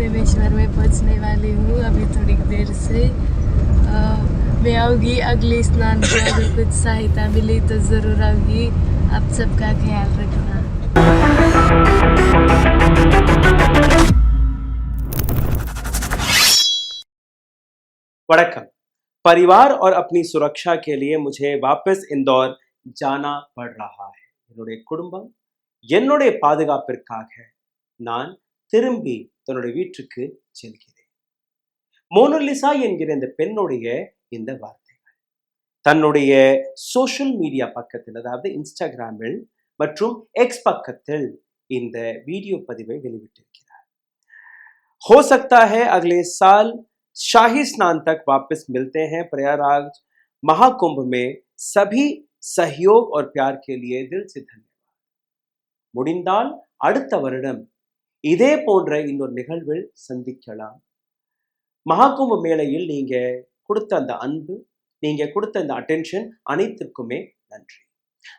प्रेमेश्वर में पहुंचने वाली हूँ अभी थोड़ी देर से। मैं आऊँगी अगले स्नान को, अगर कुछ सहायता मिली तो ज़रूर आऊँगी। आप सबका ख्याल रखना। वड़क्कम। परिवार और अपनी सुरक्षा के लिए मुझे वापस इंदौर जाना पड़ रहा है. என்னுடைய குடும்பம் என்னுடைய பாதுகாப்பிற்காக நான் திரும்பி தன்னுடைய வீட்டுக்கு செல்கிறேன். மோனலிசா என்கிற இந்த பெண்ணுடைய இந்த வார்த்தைகள் தன்னுடைய சோஷியல் மீடியா பக்கத்தில், அதாவது இன்ஸ்டாகிராமில் மற்றும் எக்ஸ் பக்கத்தில் இந்த வீடியோ பதிவை வெளியிட்டிருக்கிறார். हो सकता है अगले साल शाही स्नान तक वापस मिलते हैं. प्रयागराज महाकुंभ में सभी सहयोग और प्यार के लिए दिल से धन्यवाद. முடிந்தால் அடுத்த வருடம் இதே போன்ற இன்னொரு நிகழ்வில் சந்திக்கலாம். மகாகும்ப மேளையில் நீங்க கொடுத்த அந்த அன்பு, நீங்க கொடுத்த அந்த அட்டென்ஷன் அனைத்திற்குமே நன்றி.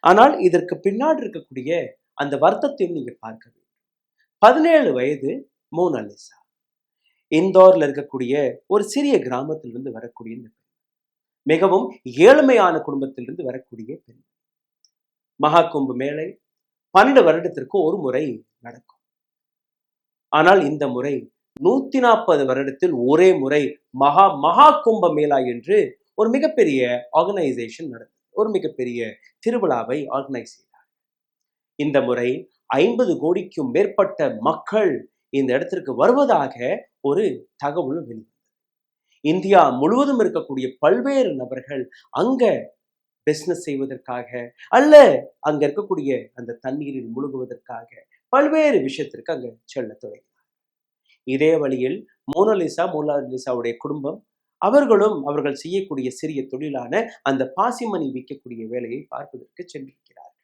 ஆனால் இதற்கு பின்னாடி இருக்கக்கூடிய அந்த வருத்தத்தையும் நீங்க பார்க்க வேண்டும். 17 வயது மோனலிசா இந்தோர்ல இருக்கக்கூடிய ஒரு சிறிய கிராமத்திலிருந்து வரக்கூடிய இந்த பெண், மிகவும் ஏழ்மையான குடும்பத்திலிருந்து வரக்கூடிய பெண். மகாகும்ப மேளை 12 வருடத்திற்கு ஒரு முறை நடக்கும். ஆனால் இந்த முறை 140 வருடத்தில் ஒரே முறை மகா கும்ப மேளா என்று ஒரு மிகப்பெரிய ஆர்கனைசேஷன் நடந்தது. ஒரு மிகப்பெரிய திருவிழாவை ஆர்கனைஸ் செய்தார். இந்த முறை 50 கோடிக்கும் மேற்பட்ட மக்கள் இந்த இடத்திற்கு வருவதாக ஒரு தகவல் வெளிவந்தது. இந்தியா முழுவதும் இருக்கக்கூடிய பல்வேறு நபர்கள் அங்க பிசினஸ் செய்வதற்காக அல்ல அங்க இருக்கக்கூடிய அந்த தண்ணீரில் முழுகுவதற்காக பல்வேறு விஷயத்திற்கு அங்க செல்ல தொடங்கினார். இதே வழியில் மோனலிசாவுடைய குடும்பம் அவர்களும் அவர்கள் செய்யக்கூடிய சிறிய தொழிலான அந்த பாசிமணி விற்கக்கூடிய வேலையை பார்ப்பதற்கு சென்றிருக்கிறார்கள்.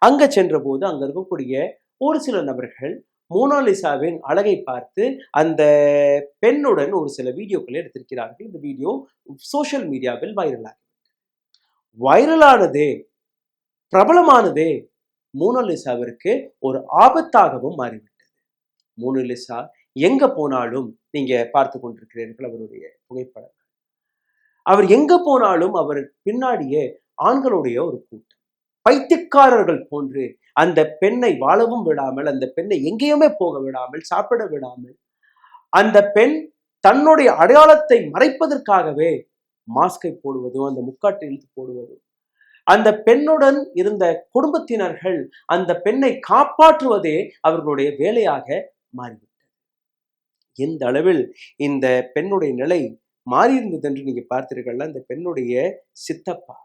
அங்க சென்ற போது அங்க இருக்கக்கூடிய ஒரு சில நபர்கள் மோனாலிசாவின் அழகை பார்த்து அந்த பெண்ணுடன் ஒரு சில வீடியோக்களை எடுத்திருக்கிறார்கள். இந்த வீடியோ சோஷியல் மீடியாவில் வைரலானதே பிரபலமானதே மோனலிசாவிற்கு ஒரு ஆபத்தாகவும் மாறிவிட்டது. மோனலிசா எங்க போனாலும் நீங்க பார்த்து கொண்டிருக்கிறீர்கள் அவருடைய புகைப்படங்கள். அவர் எங்க போனாலும் அவர் பின்னாடியே ஆண்களுடைய ஒரு கூட்டம், பைத்தியக்காரர்கள் போன்று அந்த பெண்ணை வாழவும் விடாமல், அந்த பெண்ணை எங்கேயுமே போக விடாமல், சாப்பிட விடாமல், அந்த பெண் தன்னுடைய அடையாளத்தை மறைப்பதற்காகவே மாஸ்கை போடுவதும் அந்த முக்காட்டை இழுத்து போடுவதும், அந்த பெண்ணுடன் இருந்த குடும்பத்தினர்கள் அந்த பெண்ணை காப்பாற்றுவதே அவர்களுடைய வேலையாக மாறிவிட்டது. எந்த அளவில் இந்த பெண்ணுடைய நிலை மாறியிருந்தது என்று நீங்க பார்த்தீர்கள். அந்த பெண்ணுடைய சித்தப்பா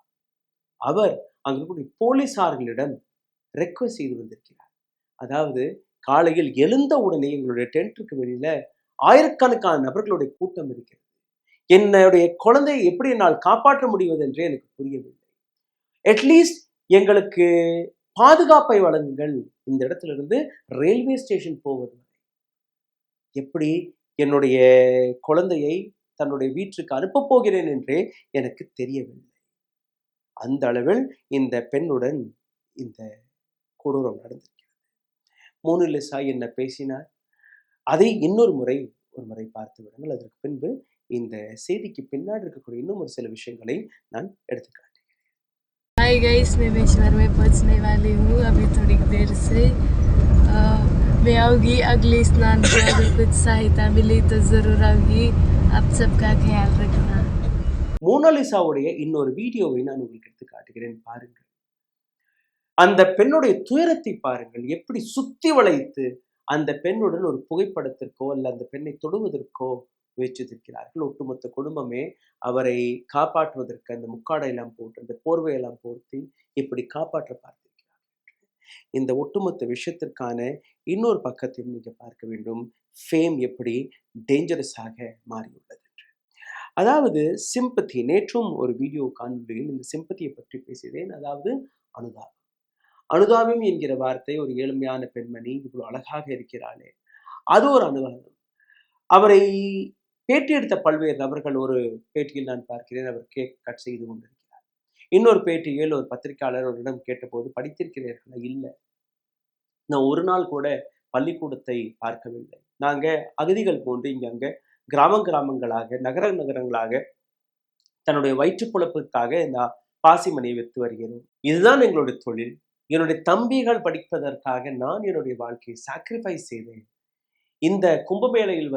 அவர் அங்க போலீசார்களிடம் ரெக்வெஸ்ட் செய்து வந்திருக்கிறார். அதாவது காலையில் எழுந்த உடனே எங்களுடைய டென்ட்டுக்கு வெளியில ஆயிரக்கணக்கான நபர்களுடைய கூட்டம் இருக்கிறது. என்னுடைய குழந்தையை எப்படி என்னால் காப்பாற்ற முடிவது என்றே எனக்கு புரியவில்லை. அட்லீஸ்ட் எங்களுக்கு பாதுகாப்பை வழங்குங்கள். இந்த இடத்துல இருந்து ரயில்வே ஸ்டேஷன் போவது எப்படி என்னுடைய குழந்தையை தன்னுடைய வீட்டுக்கு அனுப்ப போகிறேன் என்றே எனக்கு தெரியவில்லை. அந்த அளவில் இந்த பெண்ணுடன் இந்த கொடூரம் நடந்திருக்கிறது. மோனலிசா என்ன பேசினார் அதை ஒரு முறை பார்த்து விடுங்கள். அதற்கு பின்பு இந்த செய்திக்கு பின்னாடி இருக்கக்கூடிய இன்னும் ஒரு சில விஷயங்களை நான் எடுத்து காட்டுகிறேன். हाय गाइस, मैं प्रेमेश्वर में पहुंचने वाली हूँ अभी थोड़ी देर से। मैं आऊँगी अगले स्नान को, अगर कुछ सहायता मिली तो ज़रूर आऊँगी। आप सबका ख्याल रखना. மோனலிசாவுடைய இன்னொரு வீடியோவை நான் உங்களுக்கு எடுத்து காட்டுகிறேன், பாருங்கள். அந்த பெண்ணுடைய துயரத்தை பாருங்கள். எப்படி சுத்தி வளைத்து அந்த பெண்ணுடன் ஒரு புகைப்படத்திற்கோ அல்ல அந்த பெண்ணை தொடுவதற்கோ முயற்சித்திருக்கிறார்கள். ஒட்டுமொத்த குடும்பமே அவரை காப்பாற்றுவதற்கு அந்த முக்காடையெல்லாம் போட்டு அந்த போர்வையெல்லாம் போர்த்தி இப்படி காப்பாற்ற பார்த்திருக்கிறார்கள். இந்த ஒட்டுமொத்த விஷயத்திற்கான இன்னொரு பக்கத்தையும் நீங்க பார்க்க வேண்டும். ஃபேம் எப்படி டேஞ்சரஸாக மாறியுள்ளது என்று. அதாவது சிம்பத்தி, நேற்றும் ஒரு வீடியோ காணொலியில் இந்த சிம்பத்தியை பற்றி பேசினேன். அதாவது அனுதாபம் என்கிற வார்த்தை, ஒரு ஏழ்மையான பெண்மணி இவ்வளவு அழகாக இருக்கிறாளே, அது ஒரு அனுதாபம். அவரை பேட்டி எடுத்த பல்வேறு நபர்கள், ஒரு பேட்டியில் நான் பார்க்கிறேன் அவர் கேக் கட் செய்து கொண்டிருக்கிறார். இன்னொரு பேட்டியில் ஒரு பத்திரிகையாளர் அவரிடம் கேட்டபோது படித்திருக்கிறீர்களா? இல்லை, நான் ஒரு நாள் கூட பள்ளிக்கூடத்தை பார்க்கவில்லை. நாங்க அகதிகள் போன்று இங்க கிராமங்களாக நகரங்களாக தன்னுடைய வயிற்றுப் பொழப்புக்காக இந்த பாசிமணியை வித்து வருகிறோம். இதுதான் எங்களுடைய தொழில். என்னுடைய தம்பிகள் படிப்பதற்காக நான் என்னுடைய வாழ்க்கையை சாக்ரிஃபைஸ் செய்தேன். இந்த கும்பமேளையில்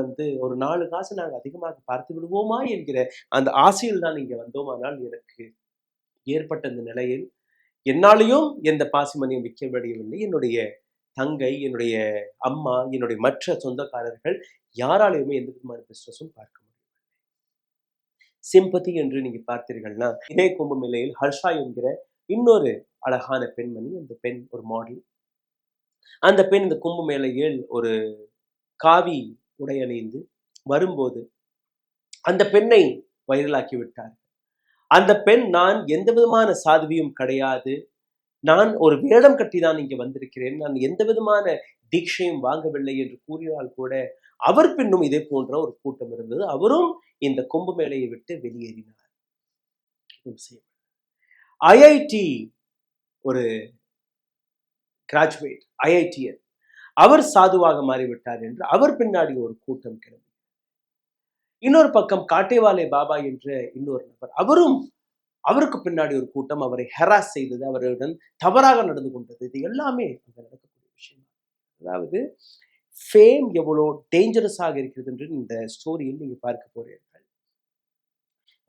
ஒரு 4 காசு நாங்கள் அதிகமாக பார்த்து விடுவோமா என்கிற அந்த ஆசையில் தான் இங்க வந்தோம். ஆனால் எனக்கு ஏற்பட்ட இந்த நிலையில் என்னாலையும் எந்த பாசிமணியும் விற்க முடியவில்லை. என்னுடைய தங்கை, என்னுடைய அம்மா, என்னுடைய மற்ற சொந்தக்காரர்கள் யாராலையுமே எந்த விதமான பிசினஸும் பார்க்க முடியும். சிம்பத்தி என்று நீங்க பார்த்தீர்கள்னா, இதே கும்பமேளையில் ஹர்ஷா என்கிற இன்னொரு அழகான பெண்மணி, அந்த பெண் ஒரு மாடல். அந்த பெண் இந்த கும்பமேளையில் ஒரு காவி உடை அணிந்து வரும்போது அந்த பெண்ணை வைரலாக்கி விட்டார். அந்த பெண், நான் எந்த விதமான சாதுவியும் கிடையாது, நான் ஒரு வேடம் கட்டிதான் இங்க வந்திருக்கிறேன், நான் எந்த விதமான தீட்சையும் வாங்கவில்லை என்று கூறினால் கூட அவர் பின்னும் இதே போன்ற ஒரு கூட்டம் இருந்தது. அவரும் இந்த கும்பமேளையை விட்டு வெளியேறினார். ஐஐடி ஒரு கிராஜுவேட், ஐஐடியன், அவர் சாதுவாக மாறிவிட்டார் என்று அவர் பின்னாடி ஒரு கூட்டம் கிளம்பி. இன்னொரு பக்கம் காட்டேவாலே பாபா என்ற இன்னொரு நபர், அவருக்கு பின்னாடி ஒரு கூட்டம் அவரை ஹெராஸ் செய்தது, அவருடன் தவறாக நடந்து கொண்டது. இது எல்லாமே அங்க நடக்கக்கூடிய விஷயம். அதாவது ஃபேம் எவ்வளோ டேஞ்சரஸாக இருக்கிறது என்று இந்த ஸ்டோரியில் நீங்க பார்க்க போறீர்கள்.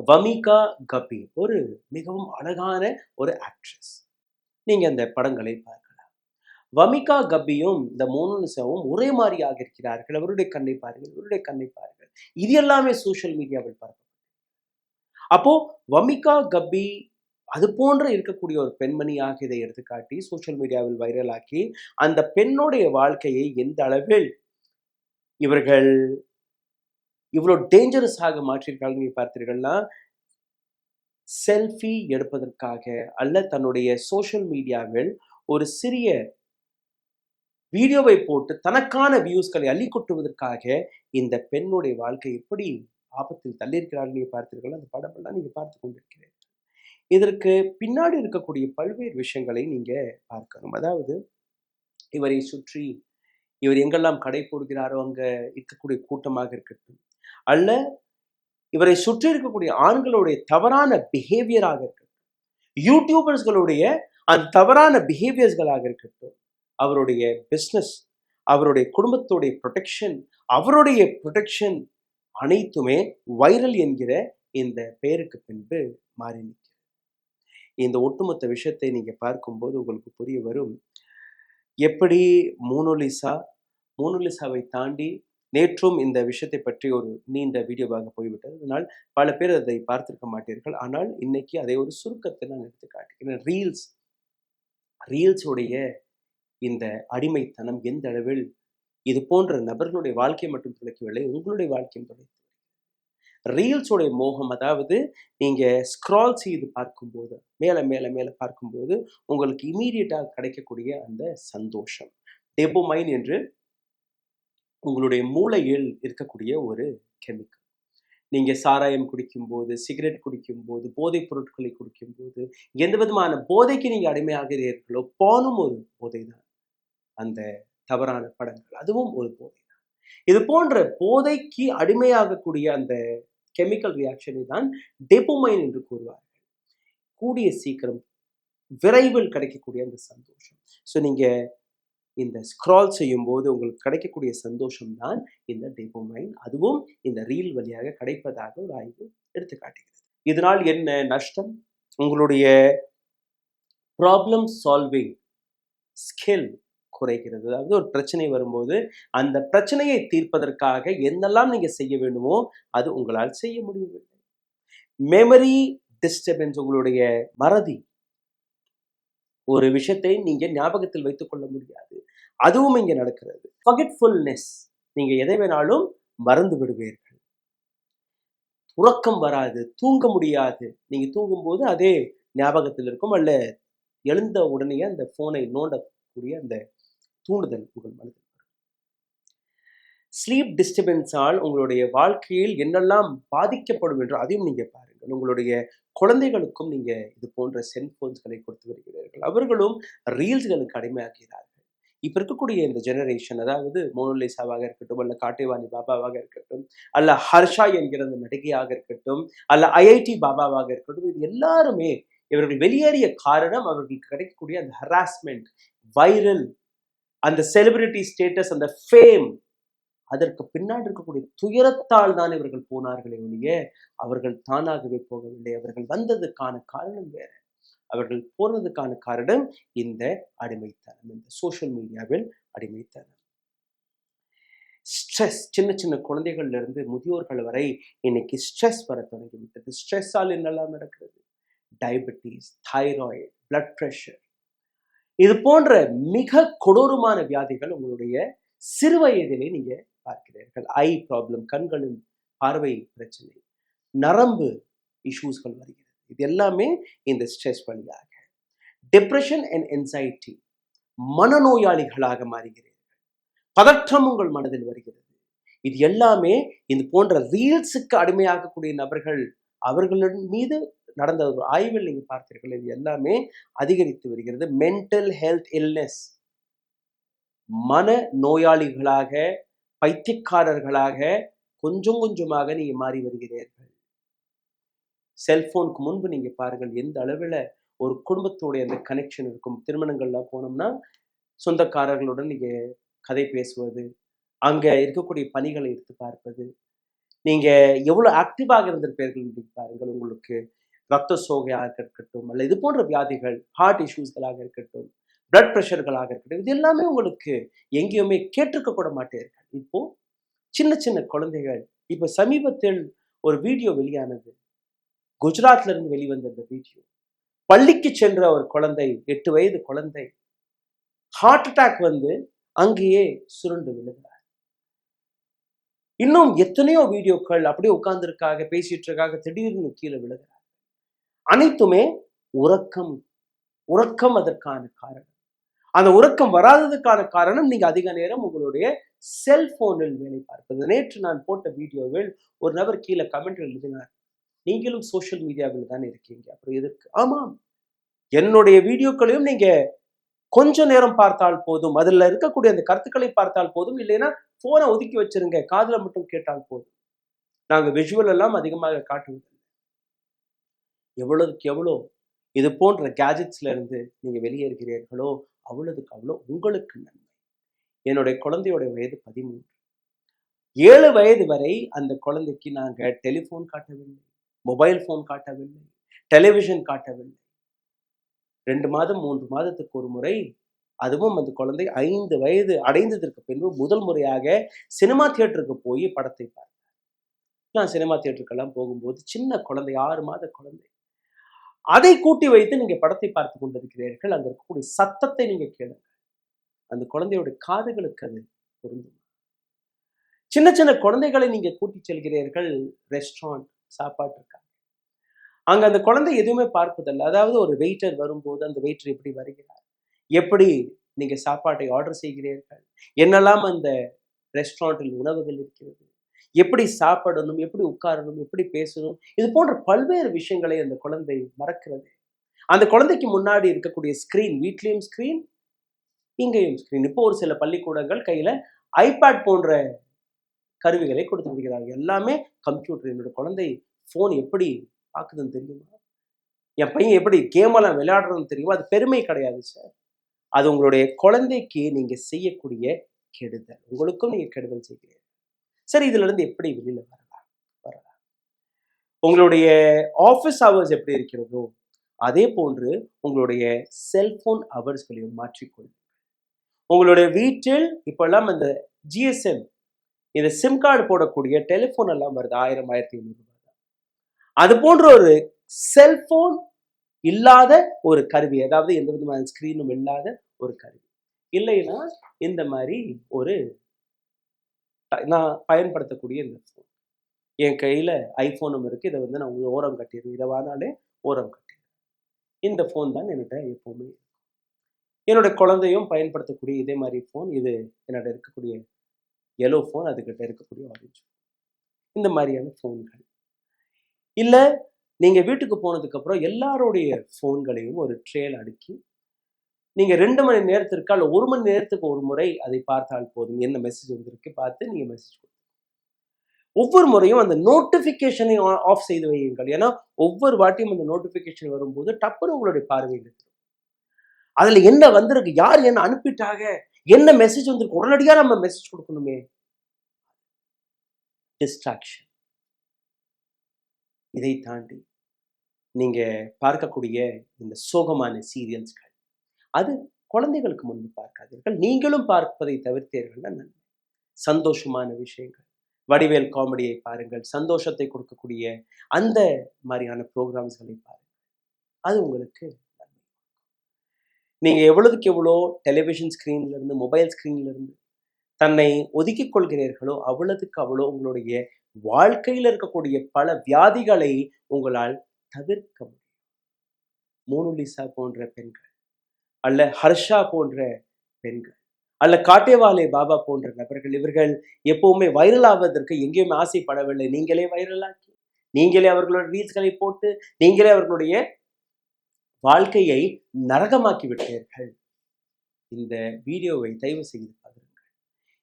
வமிகா கபி ஒரு மிகவும் அழகான ஒரு ஆக்ட்ரஸ். நீங்க அந்த படங்களை பார்க்கலாம். வமிகா கபியும் இந்த மோனாலிசாவும் ஒரே மாதிரியாக இருக்கிறார்கள். அவருடைய கண்ணை பாருங்கள், இவருடைய கண்ணை பாருங்கள். இது எல்லாமே சோசியல் மீடியாவில் பார்க்க. அப்போ வமிகா கபி அது போன்ற இருக்கக்கூடிய ஒரு பெண்மணியாக இதை எடுத்துக்காட்டி சோசியல் மீடியாவில் வைரலாக்கி அந்த பெண்ணுடைய வாழ்க்கையை எந்த அளவில் இவர்கள் இவ்வளவு டேஞ்சரஸாக மாற்றியிருக்காங்க நீங்க பார்த்தீர்கள்னா, செல்ஃபி எடுப்பதற்காக அல்ல தன்னுடைய சோசியல் மீடியாவில் ஒரு சிறிய வீடியோவை போட்டு தனக்கான வியூஸ்களை அள்ளி கொட்டுவதற்காக இந்த பெண்ணுடைய வாழ்க்கை எப்படி ஆபத்தில் தள்ளியிருக்கிறார்கள் நீங்க பார்த்தீர்கள். அந்த படம் எல்லாம் நீங்க பார்த்து கொண்டிருக்கிறீர்கள். இதற்கு பின்னாடி இருக்கக்கூடிய பல்வேறு விஷயங்களை நீங்க பார்க்கணும். அதாவது இவரை சுற்றி இவர் எங்கெல்லாம் கடை போடுகிறாரோ அங்க இருக்கக்கூடிய கூட்டமாக இருக்கட்டும், அல்ல இவரை சுற்றி இருக்கக்கூடிய ஆண்களுடைய தவறான பிஹேவியராக இருக்கட்டும், யூடியூபர்ஸ்களுடைய அந்த தவறான பிஹேவியர்ஸ்களாக இருக்கட்டும், அவருடைய பிஸ்னஸ், அவருடைய குடும்பத்துடைய ப்ரொடெக்ஷன், அவருடைய ப்ரொடெக்ஷன் அனைத்துமே வைரல் என்கிற இந்த பெயருக்கு பின்பு மாறி நிற்கிறது. இந்த ஒட்டுமொத்த விஷயத்தை நீங்க பார்க்கும்போது உங்களுக்கு புரிய வரும், எப்படி மோனாலிசாவை தாண்டி நேற்றும் இந்த விஷயத்தை பற்றி ஒரு நீண்ட வீடியோவாக போய்விட்டது. அதனால் பல பேர் அதை பார்த்திருக்க மாட்டீர்கள். ஆனால் இன்னைக்கு அதை ஒரு சுருக்கத்தை நான் எடுத்து காட்டுகிறேன். ரீல்ஸுடைய இந்த அடிமைத்தனம் எந்த அளவில் இது போன்ற நபர்களுடைய வாழ்க்கையை மட்டும் துளைக்கவில்லை, உங்களுடைய வாழ்க்கையும் துளைத்து. ரீல்ஸோடைய மோகம், அதாவது நீங்க ஸ்க்ரால் செய்து பார்க்கும்போது மேல மேல மேல பார்க்கும்போது உங்களுக்கு இமீடியட்டாக கிடைக்கக்கூடிய அந்த சந்தோஷம், டோபமைன் என்று உங்களுடைய மூளையில் இருக்கக்கூடிய ஒரு கெமிக்கல். நீங்க சாராயம் குடிக்கும்போது, சிகரெட் குடிக்கும்போது, போதைப் பொருட்களை குடிக்கும்போது, எந்த விதமான போதைக்கு நீங்க அடிமையாகிறீர்களோ, போனும் ஒரு போதை தான். அந்த தவறான படங்கள் அதுவும் ஒரு போதை தான். இது போன்ற போதைக்கு அடிமையாகக்கூடிய அந்த கெமிக்கல் ரியாக்ஷனை தான் டோபமைன் என்று கூறுவார்கள். கூடிய சீக்கிரம் விரைவில் கிடைக்கக்கூடிய அந்த சந்தோஷம். ஸோ நீங்க இந்த ஸ்க்ரால் செய்யும் போது உங்களுக்கு கிடைக்கக்கூடிய சந்தோஷம் தான் இந்த டோபமைன். அதுவும் இந்த ரீல் வழியாக கிடைப்பதாக ஒரு ஆய்வு எடுத்து காட்டுகிறது. இதனால் என்ன நஷ்டம்? உங்களுடைய ப்ராப்ளம் சால்விங் ஸ்கில் குறைகிறது. அதாவது ஒரு பிரச்சனை வரும்போது அந்த பிரச்சனையை தீர்ப்பதற்காக என்னெல்லாம் நீங்க செய்ய வேண்டுமோ அது உங்களால் செய்ய முடியவில்லை. மெமரி டிஸ்டர்பன்ஸ், உங்களுடைய மறதி, ஒரு விஷயத்தை நீங்க ஞாபகத்தில் வைத்துக் கொள்ள முடியாது, அதுவும் இங்க நடக்கிறது. ஃபர்கெட்ஃபுல்னஸ், நீங்க எதை வேணாலும் மறந்து விடுவீர்கள். உறக்கம் வராது, தூங்க முடியாது. நீங்க தூங்கும்போது அதே ஞாபகத்தில் இருக்கும், அல்ல எழுந்த உடனே அந்த போனை நோண்டக்கூடிய அந்த தூண்டுதல் உங்கள் மனதில் வரும். ஸ்லீப் டிஸ்டர்பன்ஸால் உங்களுடைய வாழ்க்கையில் என்னெல்லாம் பாதிக்கப்படும் என்று அதையும் நீங்க பாருங்கள். உங்களுடைய குழந்தைகளுக்கும் நீங்க இது போன்ற செல்போன்ஸ்களை கொடுத்து வருகிறீர்கள். அவர்களும் ரீல்ஸ்களுக்கு அடிமையாகிறார்கள். இப்ப இருக்கக்கூடிய இந்த ஜெனரேஷன், அதாவது மோனலிசாவாக இருக்கட்டும், அல்ல காட்டேவாலி பாபாவாக இருக்கட்டும், அல்ல ஹர்ஷா என்கிற அந்த நடிகையாக இருக்கட்டும், அல்ல ஐஐடி பாபாவாக இருக்கட்டும், இது எல்லாருமே இவர்கள் வெளியேறிய காரணம் அவர்களுக்கு கிடைக்கக்கூடிய அந்த ஹராஸ்மெண்ட், வைரல், அந்த செலிபிரிட்டி ஸ்டேட்டஸ், அந்த ஃபேம், அதற்கு பின்னாடி இருக்கக்கூடிய துயரத்தால் தான் இவர்கள் போனார்களே ஒழிய அவர்கள் தானாகவே போகவில்லை. அவர்கள் வந்ததுக்கான காரணம் வேற. அவர்கள் போனதுக்கான காரணம் இந்த அடிமைத்தனம், இந்த சோசியல் மீடியாவில் அடிமைத்தனம். ஸ்ட்ரெஸ், சின்ன சின்ன குழந்தைகள்ல இருந்து முதியோர்கள் வரை இன்னைக்கு ஸ்ட்ரெஸ் வர தொடங்கி விட்டது. ஸ்ட்ரெஸ்ஸால் என்னெல்லாம் நடக்கிறது? டயபெட்டிஸ், தைராய்டு, பிளட் பிரஷர், இது போன்ற மிக கொடூரமான வியாதிகள் உங்களுடைய சிறு வயதிலே நீங்க பார்க்கிறீர்கள். ஐ ப்ராப்ளம், கண்களின் பார்வை பிரச்சனை, நரம்பு இஷ்யூஸ்கள் வருகிறது. இது எல்லாமே இந்த ஸ்ட்ரெஸ் வழியாக. டிப்ரெஷன் அண்ட் என்சைட்டி, மனநோயாளிகளாக மாறுகிறீர்கள். பதற்றம் உங்கள் மனதில் வருகிறது. இது எல்லாமே இது போன்ற ரீல்ஸுக்கு அடிமையாகக்கூடிய நபர்கள், அவர்களின் மீது நடந்த ஒரு ஆய்வில் நீங்க பார்த்தீர்கள், இது எல்லாமே அதிகரித்து வருகிறது. மென்டல் ஹெல்த் இல்னஸ், மன நோயாளிகளாக, பைத்தியக்காரர்களாக கொஞ்சம் கொஞ்சமாக நீங்க மாறி வருகிறீர்கள். செல்போனுக்கு முன்பு நீங்க பாருங்கள் எந்த அளவில் ஒரு குடும்பத்தோடைய அந்த கனெக்ஷன் இருக்கும். திருமணங்கள்லாம் போனோம்னா சொந்தக்காரர்களுடன் நீங்க கதை பேசுவது, அங்க இருக்கக்கூடிய பணிகளை எடுத்து பார்ப்பது, நீங்க எவ்வளவு ஆக்டிவாக இருந்திருப்பீர்கள் பாருங்கள். உங்களுக்கு ரத்த சோகையாக இருக்கட்டும், அல்ல இது போன்ற வியாதிகள், ஹார்ட் இஷ்யூஸ்களாக இருக்கட்டும், பிளட் பிரஷர்களாக இருக்கட்டும், இது எல்லாமே உங்களுக்கு எங்கேயுமே கேட்டிருக்க கூட மாட்டீர்கள். இப்போ சின்ன சின்ன குழந்தைகள், இப்ப சமீபத்தில் ஒரு வீடியோ வெளியானது, குஜராத்ல இருந்து வெளிவந்த அந்த வீடியோ, பள்ளிக்கு சென்ற ஒரு குழந்தை, 8 வயது குழந்தை, ஹார்ட் அட்டாக் வந்து அங்கேயே சுருண்டு விழுகிறார். இன்னும் எத்தனையோ வீடியோக்கள் அப்படியே உட்கார்ந்துருக்காக, பேசிட்டு இருக்காக, திடீர்னு கீழே விழுகிறார். அனைத்துமே உறக்கம். உறக்கம் அதற்கான காரணம். அந்த உறக்கம் வராததுக்கான காரணம் நீங்க அதிக நேரம் உங்களுடைய செல்போனில் வேலை பார்ப்பது. நேற்று நான் போட்ட வீடியோவில் ஒரு நபர் கீழே கமெண்ட் எழுதினார், நீங்களும் சோசியல் மீடியாவில் தான் இருக்கீங்க, அப்புறம் எதற்கு? ஆமாம், என்னுடைய வீடியோக்களையும் நீங்க கொஞ்ச நேரம் பார்த்தால் போதும், அதுல இருக்கக்கூடிய அந்த கருத்துக்களை பார்த்தால் போதும், இல்லைன்னா போனை ஒதுக்கி வச்சிருங்க, காதுல மட்டும் கேட்டால் போதும். நாங்க விஷுவல் எல்லாம் அதிகமாக காட்டுவதில்லை. எவ்வளவுக்கு எவ்வளோ இது போன்ற கேஜெட்ஸ்ல இருந்து நீங்க வெளியேறுகிறீர்களோ அவ்வளவுக்கு அவ்வளோ உங்களுக்கு நன்மை. என்னுடைய குழந்தையோட வயது 13. 7 வயது வரை அந்த குழந்தைக்கு நாங்க டெலிஃபோன் காட்டவில்லை, மொபைல் போன் காட்டவில்லை, டெலிவிஷன் காட்டவில்லை. 2 மாதம் 3 மாதத்துக்கு ஒரு முறை, அதுவும் அந்த குழந்தை 5 வயது அடைந்ததற்கு பின்பு முதல் முறையாக சினிமா தியேட்டருக்கு போய் படத்தை பார்த்தார். நான் சினிமா தியேட்டருக்கெல்லாம் போகும்போது சின்ன குழந்தை, 6 மாத குழந்தை, அதை கூட்டி வைத்து நீங்க படத்தை பார்த்து கொண்டிருக்கிறீர்கள். அங்க இருக்கக்கூடிய சத்தத்தை நீங்க கேளுங்க, அந்த குழந்தையோட காதுகளுக்கு அது பொருந்தும். சின்ன சின்ன குழந்தைகளை நீங்க கூட்டி செல்கிறீர்கள் ரெஸ்டாரண்ட், சாப்பாட்டுக்காக. அங்க அந்த குழந்தை எதுவுமே பார்ப்பதில்லை. அதாவது ஒரு வெயிட்டர் வரும்போது அந்த வெயிட்டர் எப்படி வருகிறார், எப்படி நீங்க சாப்பாட்டை ஆர்டர் செய்கிறீர்கள், என்னெல்லாம் அந்த ரெஸ்டாரண்டில் உணவுகள் இருக்கிறது, எப்படி சாப்பிடணும், எப்படி உட்காரணும், எப்படி பேசணும், இது போன்ற பல்வேறு விஷயங்களை அந்த குழந்தை மறக்கிறது. அந்த குழந்தைக்கு முன்னாடி இருக்கக்கூடிய ஸ்கிரீன், வீட்லயும் ஸ்கிரீன், இங்கேயும் ஸ்கிரீன். இப்போ ஒரு சில பள்ளிக்கூடங்கள் கையில ஐபேட் போன்ற கருவிகளை கொடுத்து விடுகிறார்கள். எல்லாமே கம்ப்யூட்டர். என்னோட குழந்தை போன் எப்படி பார்க்குதுன்னு தெரியுமா, என் பையன் எப்படி கேம் எல்லாம் விளையாடுறதுன்னு தெரியுமா? அது பெருமை கிடையாது சார், அது உங்களுடைய குழந்தைக்கு நீங்க செய்யக்கூடிய கெடுதல். உங்களுக்கும் நீங்க கெடுதல் செய்கிறீர்கள். சரி, இதுல இருந்து எப்படி வெளியில வரலாம்? உங்களுடைய ஆஃபீஸ் ஹவர்ஸ் எப்படி இருக்கிறதோ அதே போன்று உங்களுடைய செல்போன் ஹவர்ஸ்களையும் மாற்றிக்கொள்ளுங்கள். உங்களுடைய வீட்டில் இப்பெல்லாம் இந்த ஜிஎஸ்எம், இந்த சிம் கார்டு போடக்கூடிய டெலிஃபோன் எல்லாம் வருது, 1000 1500 ரூபாய். அது போன்ற ஒரு செல்போன் இல்லாத ஒரு கருவி, அதாவது எந்த விதமான ஸ்கிரீனும் இல்லாத ஒரு கருவி, இல்லைன்னா இந்த மாதிரி ஒரு நான் பயன்படுத்தக்கூடிய இந்த ஃபோன், என் கையில ஐபோனும் இருக்கு, இதை வந்து நான் ஓரம் கட்டிடுவேன், இதை வானாலே ஓரம் கட்டிடுவேன். இந்த ஃபோன் தான் என்கிட்ட எப்பவுமே. என்னோட குழந்தையும் பயன்படுத்தக்கூடிய இதே மாதிரி ஃபோன், இது என்னோட இருக்கக்கூடிய எல்லோ ஃபோன், அதுக்கிட்ட இருக்கக்கூடிய ஆரஞ்சு. இந்த மாதிரியான ஃபோன்கள். இல்லை நீங்க வீட்டுக்கு போனதுக்கு அப்புறம் எல்லாருடைய ஃபோன்களையும் ஒரு ட்ரேல அடுக்கி நீங்க 2 மணி நேரத்திற்கு அல்ல 1 மணி நேரத்துக்கு ஒரு முறை அதை பார்த்தால் போதும். என்ன மெசேஜ் வந்திருக்கு பார்த்து நீங்க மெசேஜ் கொடுங்க. ஒவ்வொரு முறையும் அந்த நோட்டிபிகேஷனை ஆஃப் செய்து வையுங்கள். ஏன்னா ஒவ்வொரு வாட்டியும் அந்த நோட்டிபிகேஷன் வரும்போது டப்புன்னு உங்களுடைய பார்வையில் இருக்கும். அதுல என்ன வந்திருக்கு, யார் என்ன அனுப்பிட்டாங்க, என்ன மெசேஜ் வந்திருக்கு, உடனடியா நம்ம மெசேஜ் கொடுக்கணுமே. டிஸ்ட்ராக்ஷன். இதை தாண்டி நீங்க பார்க்கக்கூடிய இந்த சோகமான சீரியல்ஸ்கள், அது குழந்தைகளுக்கு முன்பு பார்க்காதீர்கள். நீங்களும் பார்ப்பதை தவிர்த்தீர்கள்னா நன்மை. சந்தோஷமான விஷயங்கள், வடிவேல் காமெடியை பாருங்கள், சந்தோஷத்தை கொடுக்கக்கூடிய அந்த மாதிரியான ப்ரோக்ராம்ஸ்களை பாருங்கள். அது உங்களுக்கு நன்மை. நீங்க எவ்வளவுக்கு எவ்வளோ டெலிவிஷன் ஸ்கிரீன்ல இருந்து, மொபைல் ஸ்கிரீன்ல இருந்து தன்னை ஒதுக்கிக் கொள்கிறீர்களோ அவ்வளவுக்கு அவ்வளோ உங்களுடைய வாழ்க்கையில் இருக்கக்கூடிய பல வியாதிகளை உங்களால் தவிர்க்க முடியும். மோனுலிசா போன்ற பெண்கள், அல்ல ஹர்ஷா போன்ற பெண்கள், அல்ல காட்டேவாலே பாபா போன்ற நபர்கள், இவர்கள் எப்பவுமே வைரல் ஆவதற்கு எங்கேயுமே ஆசைப்படவில்லை. நீங்களே வைரலாக்கி, நீங்களே அவர்களுடைய ரீல்ஸ்களை போட்டு, நீங்களே அவர்களுடைய வாழ்க்கையை நரகமாக்கி விட்டீர்கள். இந்த வீடியோவை தயவு செய்து பகிருங்கள்.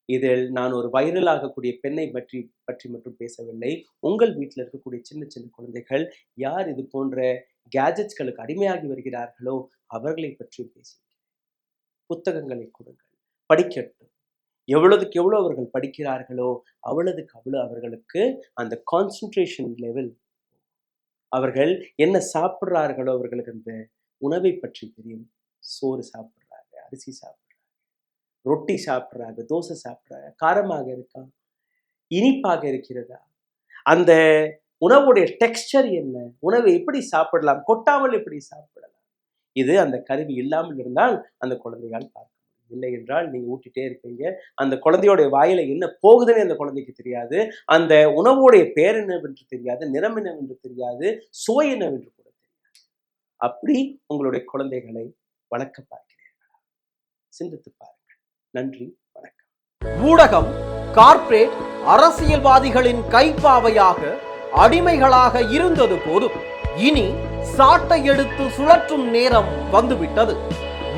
இதில் நான் ஒரு வைரல் ஆகக்கூடிய பெண்ணை பற்றி மட்டும் பேசவில்லை. உங்கள் வீட்டில் இருக்கக்கூடிய சின்ன சின்ன குழந்தைகள் யார் இது போன்ற கேஜெட்ஸ்களுக்கு அடிமையாகி வருகிறார்களோ அவர்களை பற்றி பேசி புத்தகங்களை கொடுங்கள், படிக்கட்டும். எவ்வளவுக்கு எவ்வளோ அவர்கள் படிக்கிறார்களோ அவ்வளவுக்கு அவ்வளோ அவர்களுக்கு அந்த கான்சன்ட்ரேஷன் லெவல், அவர்கள் என்ன சாப்பிட்றார்களோ அவர்களுக்கு அந்த உணவை பற்றி தெரியும். சோறு சாப்பிட்றாங்க, அரிசி சாப்பிட்றாங்க, ரொட்டி சாப்பிட்றாங்க, தோசை சாப்பிட்றாங்க, காரமாக இருக்கா, இனிப்பாக இருக்கிறதா, அந்த உணவுடைய டெக்ஸ்டர் என்ன, உணவை எப்படி சாப்பிடலாம், கொட்டாமல் எப்படி சாப்பிடலாம், இது அந்த கருவி இல்லாமல் இருந்தால் அந்த குழந்தையால் பார்க்க முடியும். இல்லை என்றால் நீங்க ஊட்டிட்டே இருப்பீங்க. அந்த குழந்தையோடைய வாயில என்ன போகுதுன்னு அந்த குழந்தைக்கு தெரியாது, அந்த உணவுடைய பேர் என்னவென்று தெரியாது, நிறம் என்னவென்று தெரியாது, சுவை என்னவென்று கூட தெரியாது. அப்படி உங்களுடைய குழந்தைகளை வளர்க்க பார்க்கிறீர்களா? சிந்தித்து பாருங்கள். நன்றி, வணக்கம். ஊடகம் கார்ப்பரேட் அரசியல்வாதிகளின் கைப்பாவையாக அடிமைகளாக இருந்தது போதும். இனி சாட்டை எடுத்து சுழற்றும் நேரம் வந்துவிட்டது.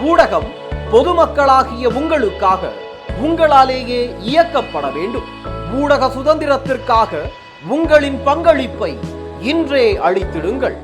ஊடகம் பொதுமக்களாகிய உங்களுக்காக, உங்களாலேயே இயக்கப்பட வேண்டும். ஊடக சுதந்திரத்திற்காக உங்களின் பங்களிப்பை இன்றே அளித்திடுங்கள்.